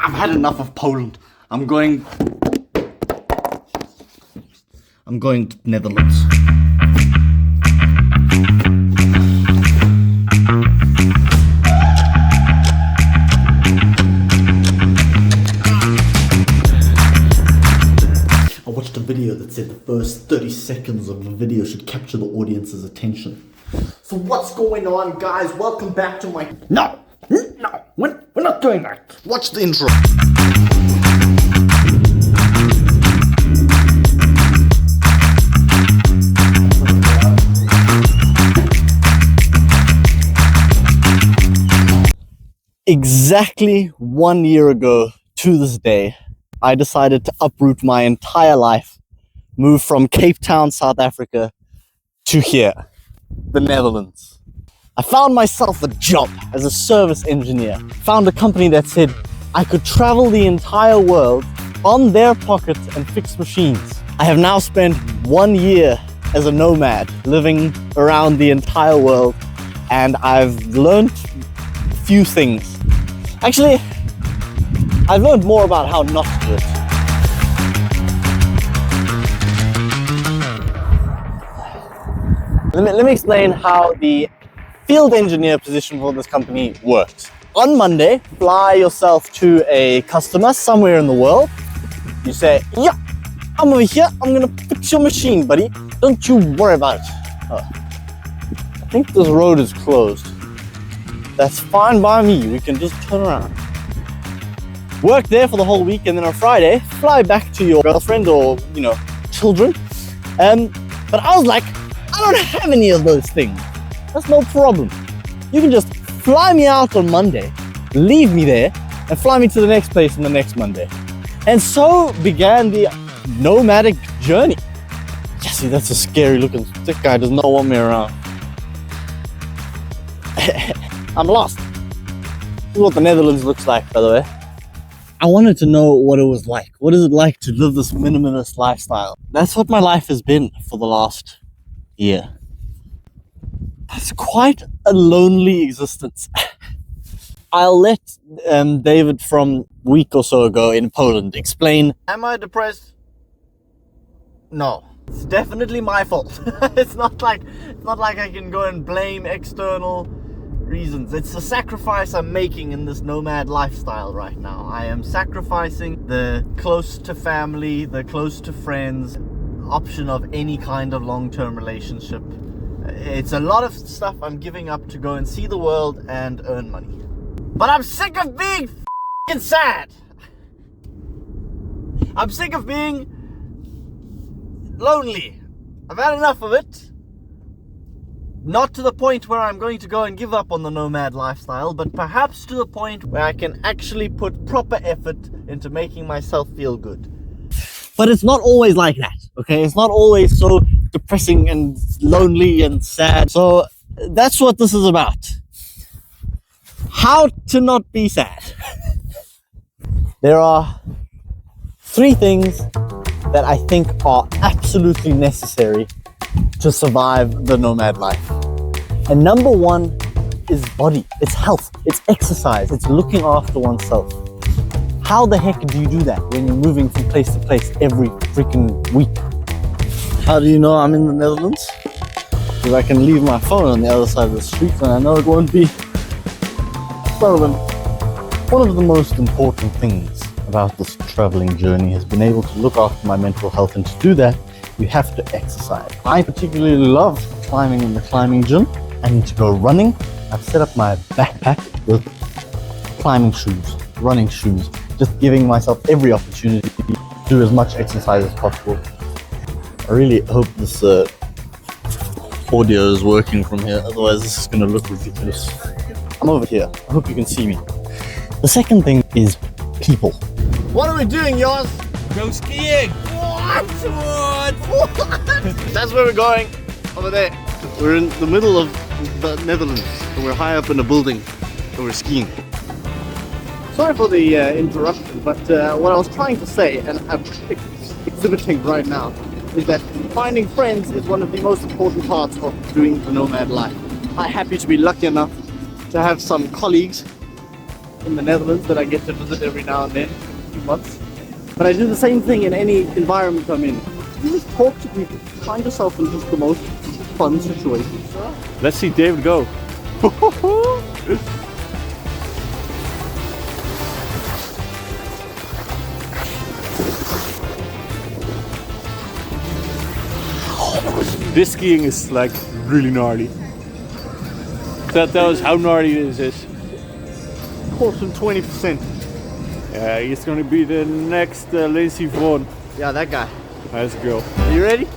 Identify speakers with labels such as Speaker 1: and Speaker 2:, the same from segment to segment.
Speaker 1: I've had enough of Poland. I'm going to Netherlands. I watched a video that said the first 30 seconds of the video should capture the audience's attention. So what's going on, guys? Welcome back to my... No, we're not doing that. Watch the intro. Exactly 1 year ago to this day, I decided to uproot my entire life, move from Cape Town, South Africa, to here, the Netherlands. I found myself a job as a service engineer. Found a company that said I could travel the entire world on their pocket and fix machines. I have now spent 1 year as a nomad, living around the entire world, and I've learned a few things. Actually, I've learned more about how not to do it. Let me explain how the field engineer position for this company works. On Monday, fly yourself to a customer somewhere in the world. You say, yeah, I'm over here, I'm gonna fix your machine, buddy. Don't you worry about it. I think this road is closed. That's fine by me, we can just turn around. Work there for the whole week, and then on Friday, fly back to your girlfriend or, children. But I was like, I don't have any of those things. That's no problem. You can just fly me out on Monday, leave me there, and fly me to the next place on the next Monday. And so began the nomadic journey. Yeah, see, that's a scary looking, that guy does not want me around. I'm lost. This is what the Netherlands looks like, by the way. I wanted to know what it was like. What is it like to live this minimalist lifestyle? That's what my life has been for the last year. It's quite a lonely existence. I'll let David from a week or so ago in Poland explain. Am I depressed? No. It's definitely my fault. It's not like I can go and blame external reasons. It's a sacrifice I'm making in this nomad lifestyle right now. I am sacrificing the close to family, the close to friends option of any kind of long-term relationship. It's a lot of stuff I'm giving up to go and see the world and earn money. But I'm sick of being f***ing sad. I'm sick of being lonely. I've had enough of it. Not to the point where I'm going to go and give up on the nomad lifestyle, but perhaps to the point where I can actually put proper effort into making myself feel good. But it's not always like that, okay? It's not always so depressing and lonely and sad. So that's what this is about. How to not be sad. There are 3 things that I think are absolutely necessary to survive the nomad life. And number 1 is body, it's health, it's exercise, it's looking after oneself. How the heck do you do that when you're moving from place to place every freaking week? How do you know I'm in the Netherlands? Because I can leave my phone on the other side of the street and I know it won't be relevant. One of the most important things about this traveling journey has been able to look after my mental health, and to do that, you have to exercise. I particularly love climbing in the climbing gym. I need to go running. I've set up my backpack with climbing shoes, running shoes, just giving myself every opportunity to do as much exercise as possible. I really hope this audio is working from here, otherwise this is going to look ridiculous. I'm over here. I hope you can see me. The second thing is people. What are we doing, yours?
Speaker 2: Go skiing!
Speaker 1: What? That's where we're going, over there. We're in the middle of the Netherlands, and we're high up in a building, and we're skiing. Sorry for the interruption, but what I was trying to say, and I'm exhibiting right now, is that finding friends is one of the most important parts of doing the nomad life. I'm happy to be lucky enough to have some colleagues in the Netherlands that I get to visit every now and then, a few months. But I do the same thing in any environment I'm in. You just talk to people, find yourself in just the most fun situations.
Speaker 2: Let's see David go. This skiing is like really gnarly. Tell us how gnarly this is.
Speaker 1: Close to 20%.
Speaker 2: Yeah, he's gonna be the next Lindsey Vonn.
Speaker 1: Yeah, that guy.
Speaker 2: Let's go.
Speaker 1: Are you ready?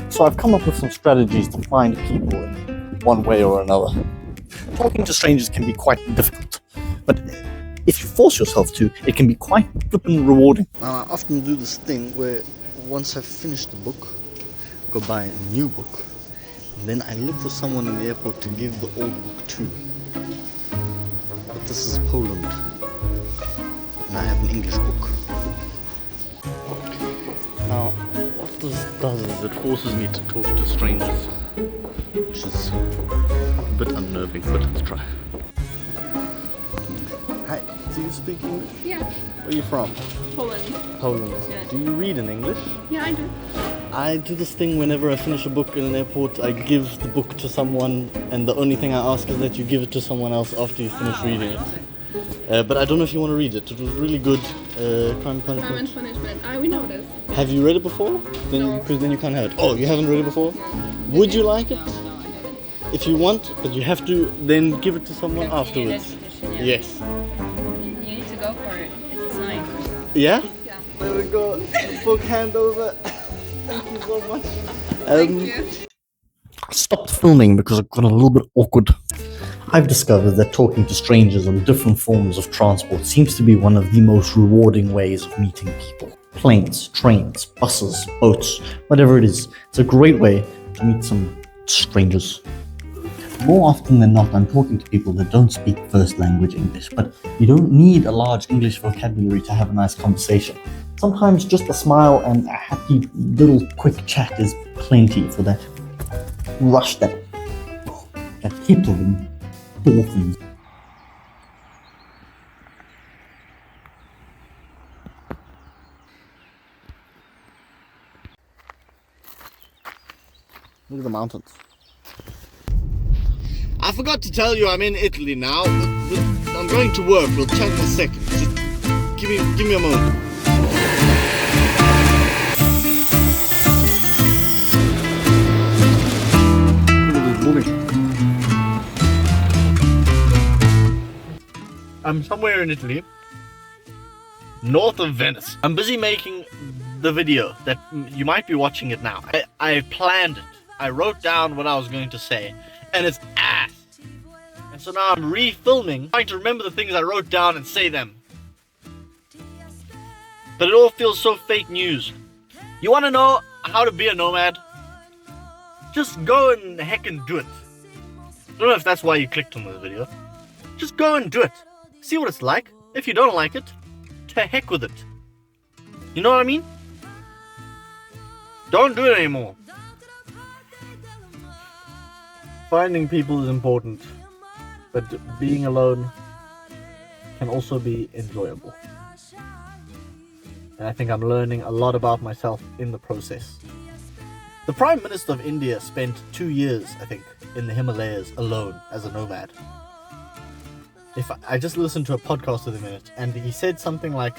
Speaker 1: So I've come up with some strategies to find people in one way or another. Talking to strangers can be quite difficult, but if you force yourself to, it can be quite flippin' rewarding. I often do this thing where once I've finished the book, I go buy a new book, and then I look for someone in the airport to give the old book to. But this is Poland, and I have an English book. Now, what this does is it forces me to talk to strangers, which is a bit unnerving, but let's try. Hi, do you speak English?
Speaker 3: Yeah,
Speaker 1: Where are you from?
Speaker 3: Poland.
Speaker 1: Poland.
Speaker 3: Yeah.
Speaker 1: Do you read in English?
Speaker 3: Yeah, I do.
Speaker 1: I do this thing whenever I finish a book in an airport, I give the book to someone, and the only thing I ask is that you give it to someone else after you finish reading it. But I don't know if you want to read it. It was really good. Crime and
Speaker 3: Crime
Speaker 1: Punishment.
Speaker 3: and Punishment. We know this.
Speaker 1: Have you read it before?
Speaker 3: No.
Speaker 1: Because then you can't have it. Oh, you haven't read it before? Would you like it?
Speaker 3: No, I haven't.
Speaker 1: If you want, but you have to then give it to someone
Speaker 3: Continue
Speaker 1: afterwards.
Speaker 3: that tradition, yeah.
Speaker 1: Yes.
Speaker 3: You need to go for it. It's a sign.
Speaker 1: Yeah?
Speaker 3: Yeah.
Speaker 1: There we go. Book handover. Thank you so much.
Speaker 3: Thank you.
Speaker 1: I stopped filming because it got a little bit awkward. I've discovered that talking to strangers on different forms of transport seems to be one of the most rewarding ways of meeting people. Planes, trains, buses, boats, whatever it is, it's a great way to meet some strangers. More often than not, I'm talking to people that don't speak first language English, but you don't need a large English vocabulary to have a nice conversation. Sometimes just a smile and a happy little quick chat is plenty for that rush, that hit of endorphins. Look at the mountains. I forgot to tell you I'm in Italy now. I'm going to work. We'll chat in a second. Just give me a moment. Look at this movie. I'm somewhere in Italy, north of Venice. I'm busy making the video that you might be watching it now. I planned it. I wrote down what I was going to say, and it's ass. And so now I'm re-filming, trying to remember the things I wrote down and say them. But it all feels so fake news. You want to know how to be a nomad? Just go and heckin' do it. I don't know if that's why you clicked on the video. Just go and do it. See what it's like. If you don't like it, to heck with it. You know what I mean? Don't do it anymore. Finding people is important, but being alone can also be enjoyable. And I think I'm learning a lot about myself in the process. The Prime Minister of India spent 2 years, I think, in the Himalayas alone as a nomad. If I just listened to a podcast with him in it, and he said something like,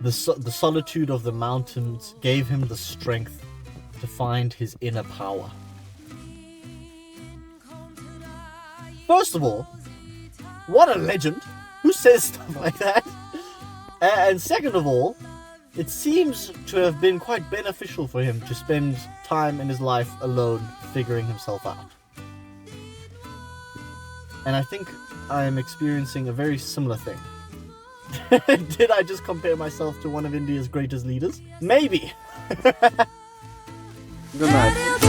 Speaker 1: the solitude of the mountains gave him the strength to find his inner power. First of all, what a legend! Who says stuff like that? And second of all, it seems to have been quite beneficial for him to spend time in his life alone, figuring himself out. And I think I am experiencing a very similar thing. Did I just compare myself to one of India's greatest leaders? Maybe! Good night.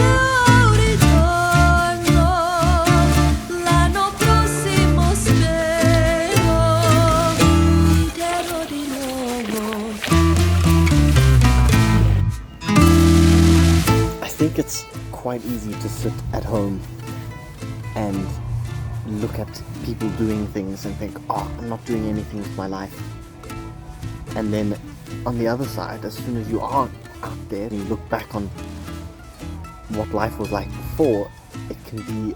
Speaker 1: think it's quite easy to sit at home and look at people doing things and think, oh, I'm not doing anything with my life. And then on the other side, as soon as you are out there and you look back on what life was like before, it can be,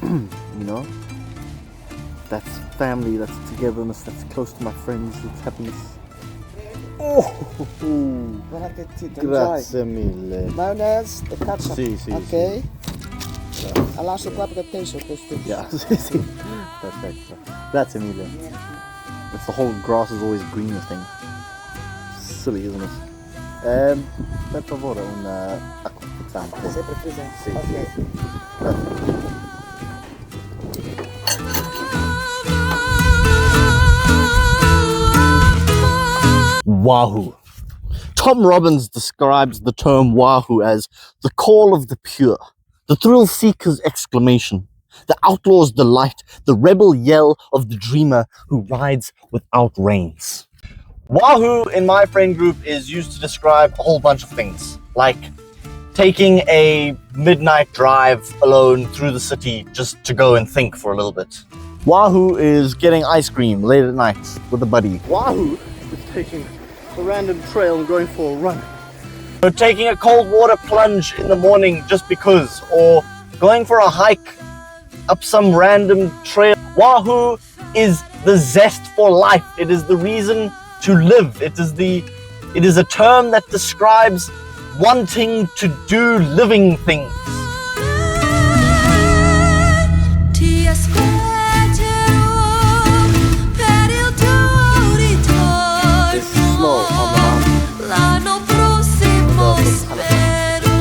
Speaker 1: you know, that's family, that's togetherness, that's close to my friends, that's happiness. Oh,
Speaker 4: Buon appetito,
Speaker 1: grazie
Speaker 4: enjoy.
Speaker 1: mille.
Speaker 4: Mayonnaise e ketchup.
Speaker 1: Sì, sì,
Speaker 4: Ok? La lascio qua perché penso questo.
Speaker 1: Yeah, sì. Perfetto. Grazie mille. It's the whole grass is always greener thing. Silly, isn't it? Per favore, un acqua frizzante.
Speaker 4: Sempre presente.
Speaker 1: Sì,
Speaker 4: Ok.
Speaker 1: sì. Grazie. Wahoo. Tom Robbins describes the term wahoo as the call of the pure, the thrill seeker's exclamation, the outlaw's delight, the rebel yell of the dreamer who rides without reins. Wahoo in my friend group is used to describe a whole bunch of things, like taking a midnight drive alone through the city just to go and think for a little bit. Wahoo is getting ice cream late at night with a buddy. Wahoo is taking a random trail and going for a run. Or taking a cold water plunge in the morning just because, or going for a hike up some random trail. Wahoo is the zest for life. It is the reason to live. It is a term that describes wanting to do living things. It's slow on the mountain.
Speaker 5: L'anno prossimo spero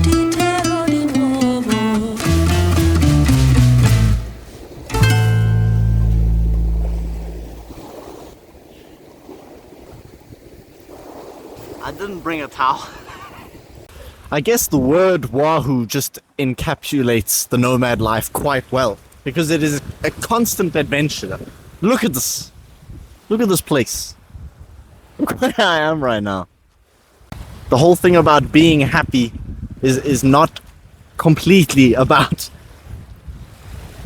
Speaker 5: ti terrò di nuovo.
Speaker 1: I didn't bring a towel. I guess the word wahoo just encapsulates the nomad life quite well, because it is a constant adventure. Look at this. Look at this place. Look where I am right now. The whole thing about being happy is not completely about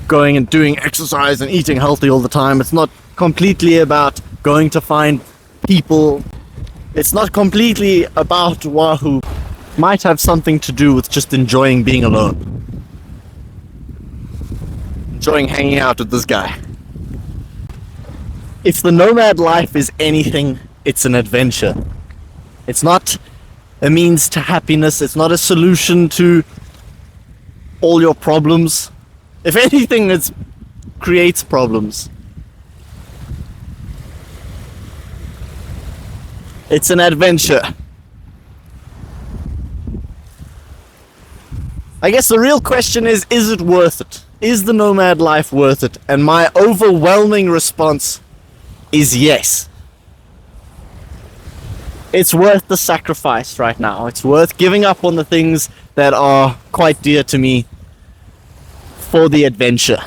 Speaker 1: going and doing exercise and eating healthy all the time. It's not completely about going to find people. It's not completely about wahoo. Might have something to do with just enjoying being alone. Enjoying hanging out with this guy. If the nomad life is anything, it's an adventure. It's not a means to happiness. It's not a solution to all your problems. If anything, it creates problems. It's an adventure. I guess the real question is it worth it? Is the nomad life worth it? And my overwhelming response is yes. It's worth the sacrifice right now. It's worth giving up on the things that are quite dear to me for the adventure.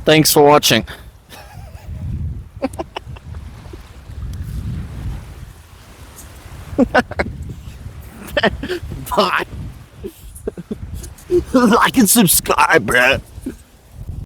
Speaker 1: Thanks for watching. Bye. Like and subscribe, bruh.